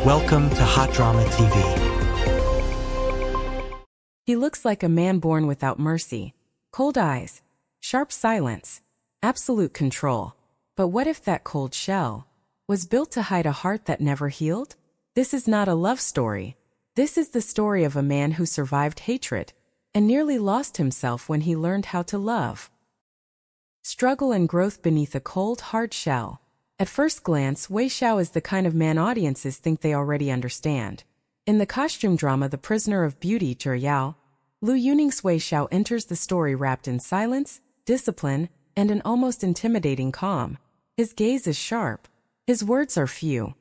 Welcome to Cdrama TV. He looks like a man born without mercy. Cold eyes, sharp silence, absolute control. But what if that cold shell was built to hide a heart that never healed? This is not a love story. This is the story of a man who survived hatred and nearly lost himself when he learned how to love. Struggle and growth beneath a cold, hard shell. At first glance, Wei Shao is the kind of man audiences think they already understand. In the costume drama The Prisoner of Beauty Zhi, Liu Yuning's Wei Shao enters the story wrapped in silence, discipline, and an almost intimidating calm. His gaze is sharp. His words are few.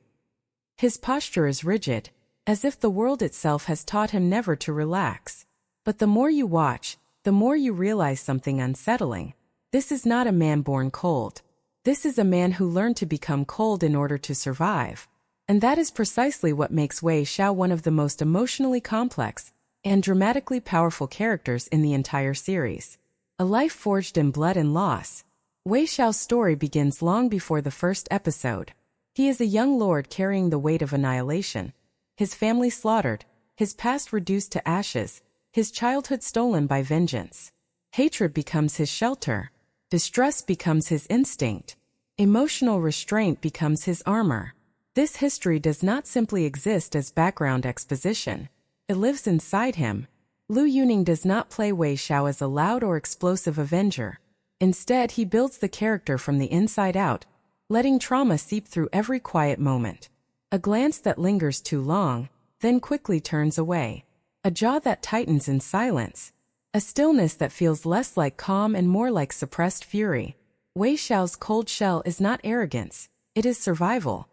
His posture is rigid, as if the world itself has taught him never to relax. But the more you watch, the more you realize something unsettling. This is not a man born cold. This is a man who learned to become cold in order to survive. And that is precisely what makes Wei Shao one of the most emotionally complex and dramatically powerful characters in the entire series. A life forged in blood and loss. Wei Shao's story begins long before the first episode. He is a young lord carrying the weight of annihilation. His family slaughtered, his past reduced to ashes, his childhood stolen by vengeance. Hatred becomes his shelter. Distrust becomes his instinct. Emotional restraint becomes his armor. This history does not simply exist as background exposition. It lives inside him. Liu Yuning does not play Wei Shao as a loud or explosive avenger. Instead, he builds the character from the inside out, letting trauma seep through every quiet moment. A glance that lingers too long, then quickly turns away. A jaw that tightens in silence. A stillness that feels less like calm and more like suppressed fury. Wei Shao's cold shell is not arrogance, it is survival.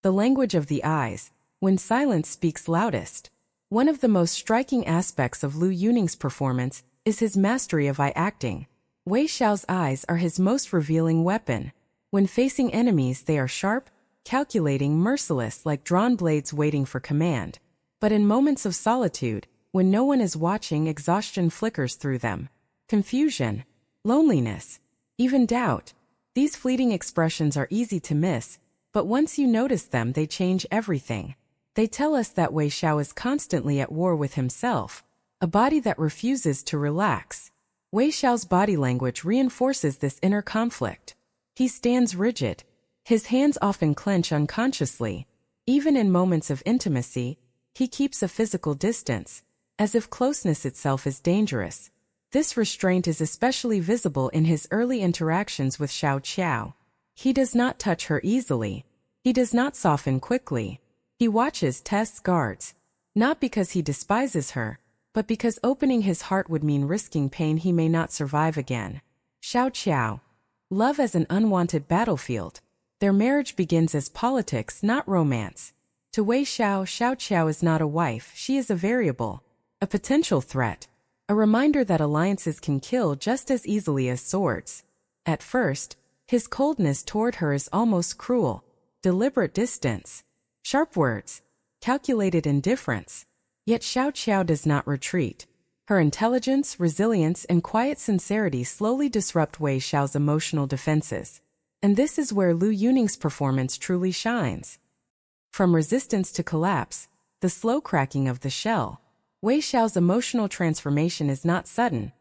The language of the eyes, when silence speaks loudest. One of the most striking aspects of Liu Yuning's performance is his mastery of eye acting. Wei Shao's eyes are his most revealing weapon. When facing enemies, they are sharp, calculating, merciless, like drawn blades waiting for command. But in moments of solitude, when no one is watching, exhaustion flickers through them. Confusion, loneliness, even doubt. These fleeting expressions are easy to miss, but once you notice them, they change everything. They tell us that Wei Shao is constantly at war with himself, a body that refuses to relax. Wei Shao's body language reinforces this inner conflict. He stands rigid. His hands often clench unconsciously. Even in moments of intimacy, he keeps a physical distance, as if closeness itself is dangerous. This restraint is especially visible in his early interactions with Xiao Qiao. He does not touch her easily. He does not soften quickly. He watches, tests, guards. Not because he despises her, but because opening his heart would mean risking pain he may not survive again. Xiao Qiao. Love as an unwanted battlefield. Their marriage begins as politics, not romance. To Wei Shao, Xiao Qiao is not a wife, she is a variable. A potential threat. A reminder that alliances can kill just as easily as swords. At first, his coldness toward her is almost cruel. Deliberate distance. Sharp words. Calculated indifference. Yet Xiao Qiao does not retreat. Her intelligence, resilience, and quiet sincerity slowly disrupt Wei Shao's emotional defenses. And this is where Liu Yuning's performance truly shines. From resistance to collapse, the slow cracking of the shell. Wei Shao's emotional transformation is not sudden.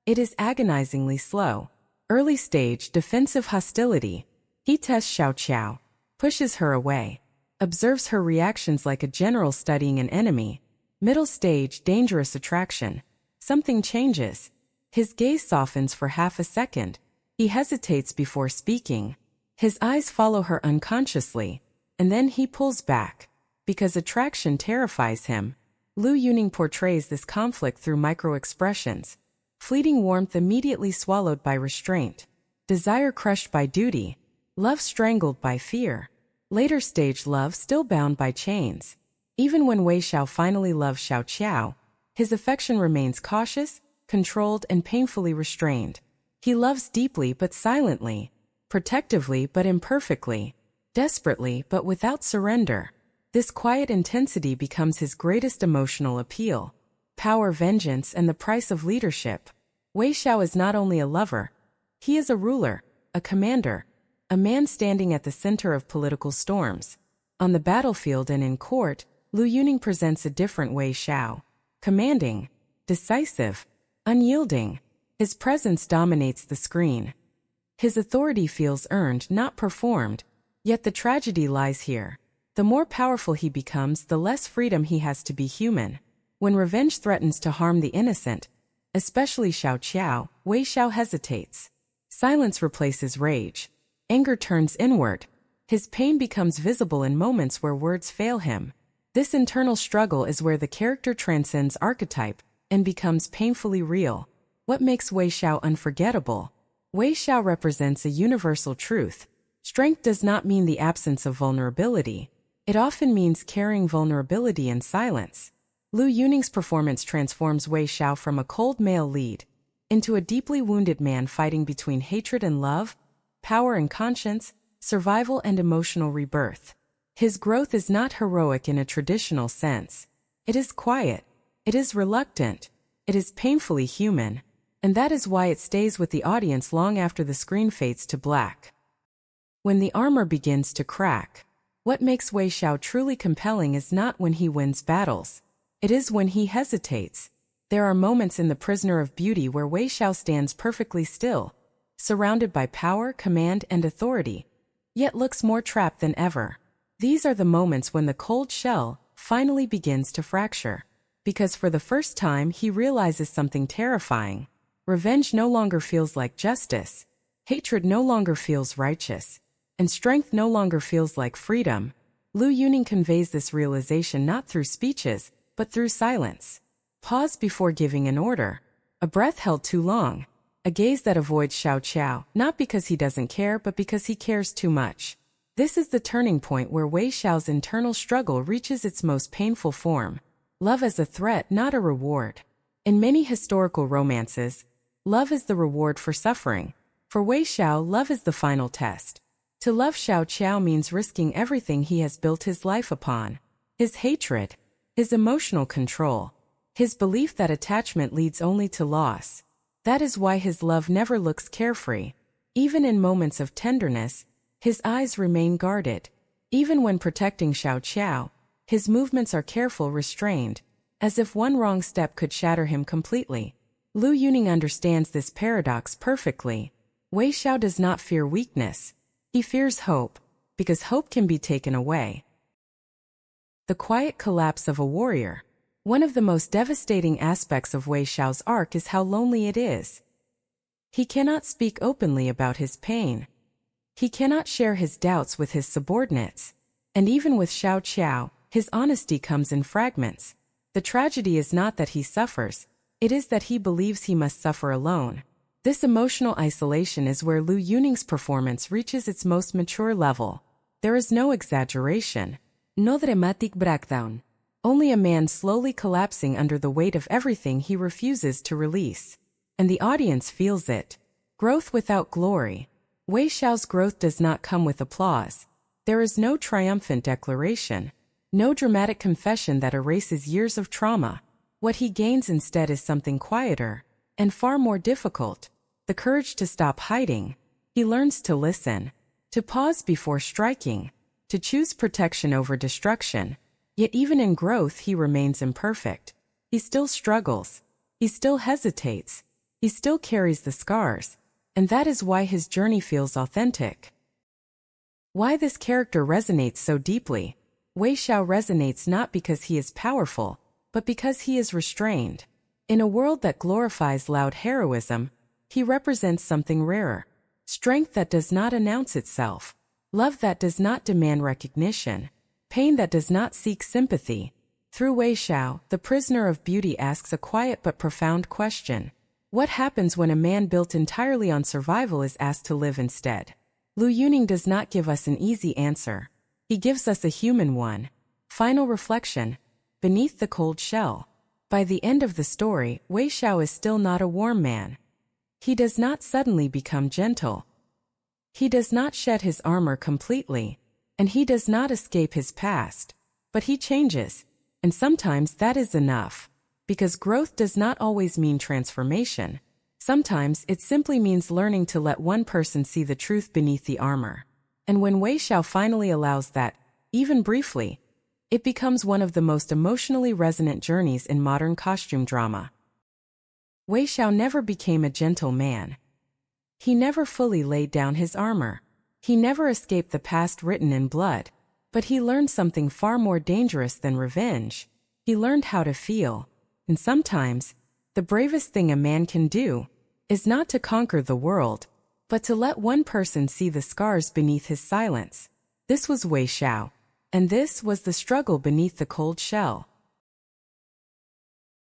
It is agonizingly slow. Early stage, defensive hostility. He tests Xiao Qiao, pushes her away, observes her reactions like a general studying an enemy. Middle stage, dangerous attraction. Something changes. His gaze softens for half a second. He hesitates before speaking. His eyes follow her unconsciously, and then he pulls back. Because attraction terrifies him. Liu Yuning portrays this conflict through micro-expressions. Fleeting warmth immediately swallowed by restraint. Desire crushed by duty. Love strangled by fear. Later stage love still bound by chains. Even when Wei Shao finally loves Xiao Qiao, his affection remains cautious, controlled, and painfully restrained. He loves deeply but silently, protectively but imperfectly, desperately but without surrender. This quiet intensity becomes his greatest emotional appeal. Power, vengeance, and the price of leadership. Wei Shao is not only a lover, he is a ruler, a commander, a man standing at the center of political storms. On the battlefield and in court, Liu Yuning presents a different Wei Shao. Commanding, decisive, unyielding. His presence dominates the screen. His authority feels earned, not performed. Yet the tragedy lies here. The more powerful he becomes, the less freedom he has to be human. When revenge threatens to harm the innocent, especially Xiao Qiao, Wei Shao hesitates. Silence replaces rage. Anger turns inward. His pain becomes visible in moments where words fail him. This internal struggle is where the character transcends archetype and becomes painfully real. What makes Wei Shao unforgettable? Wei Shao represents a universal truth. Strength does not mean the absence of vulnerability. It often means carrying vulnerability in silence. Liu Yuning's performance transforms Wei Shao from a cold male lead into a deeply wounded man fighting between hatred and love, power and conscience, survival and emotional rebirth. His growth is not heroic in a traditional sense. It is quiet. It is reluctant. It is painfully human. And that is why it stays with the audience long after the screen fades to black. When the armor begins to crack, what makes Wei Shao truly compelling is not when he wins battles. It is when he hesitates. There are moments in The Prisoner of Beauty where Wei Shao stands perfectly still, surrounded by power, command, and authority, yet looks more trapped than ever. These are the moments when the cold shell finally begins to fracture, because for the first time he realizes something terrifying. Revenge no longer feels like justice, hatred no longer feels righteous, and strength no longer feels like freedom. Liu Yuning conveys this realization not through speeches, but through silence. Pause before giving an order. A breath held too long. A gaze that avoids Xiao Qiao, not because he doesn't care, but because he cares too much. This is the turning point where Wei Shao's internal struggle reaches its most painful form. Love as a threat, not a reward. In many historical romances, love is the reward for suffering. For Wei Shao, love is the final test. To love Xiao Qiao means risking everything he has built his life upon. His hatred, his emotional control, his belief that attachment leads only to loss. That is why his love never looks carefree. Even in moments of tenderness, his eyes remain guarded. Even when protecting Xiao Qiao, his movements are careful, restrained, as if one wrong step could shatter him completely. Liu Yuning understands this paradox perfectly. Wei Shao does not fear weakness. He fears hope, because hope can be taken away. The quiet collapse of a warrior. One of the most devastating aspects of Wei Shao's arc is how lonely it is. He cannot speak openly about his pain. He cannot share his doubts with his subordinates. And even with Xiao Qiao, his honesty comes in fragments. The tragedy is not that he suffers, it is that he believes he must suffer alone. This emotional isolation is where Liu Yuning's performance reaches its most mature level. There is no exaggeration, no dramatic breakdown. Only a man slowly collapsing under the weight of everything he refuses to release. And the audience feels it. Growth without glory. Wei Shao's growth does not come with applause. There is no triumphant declaration, no dramatic confession that erases years of trauma. What he gains instead is something quieter and far more difficult. The courage to stop hiding. He learns to listen, to pause before striking, to choose protection over destruction. Yet even in growth he remains imperfect. He still struggles. He still hesitates. He still carries the scars. And that is why his journey feels authentic. Why this character resonates so deeply. Wei Shao resonates not because he is powerful, but because he is restrained. In a world that glorifies loud heroism, he represents something rarer. Strength that does not announce itself. Love that does not demand recognition. Pain that does not seek sympathy. Through Wei Shao, the prisoner of beauty asks a quiet but profound question. What happens when a man built entirely on survival is asked to live instead? Liu Yuning does not give us an easy answer. He gives us a human one. Final reflection. Beneath the cold shell. By the end of the story, Wei Shao is still not a warm man. He does not suddenly become gentle. He does not shed his armor completely, and he does not escape his past. But he changes, and sometimes that is enough. Because growth does not always mean transformation. Sometimes it simply means learning to let one person see the truth beneath the armor. And when Wei Shao finally allows that, even briefly, it becomes one of the most emotionally resonant journeys in modern costume drama. Wei Shao never became a gentle man. He never fully laid down his armor. He never escaped the past written in blood, but he learned something far more dangerous than revenge. He learned how to feel, and sometimes, the bravest thing a man can do is not to conquer the world, but to let one person see the scars beneath his silence. This was Wei Shao, and this was the struggle beneath the cold shell.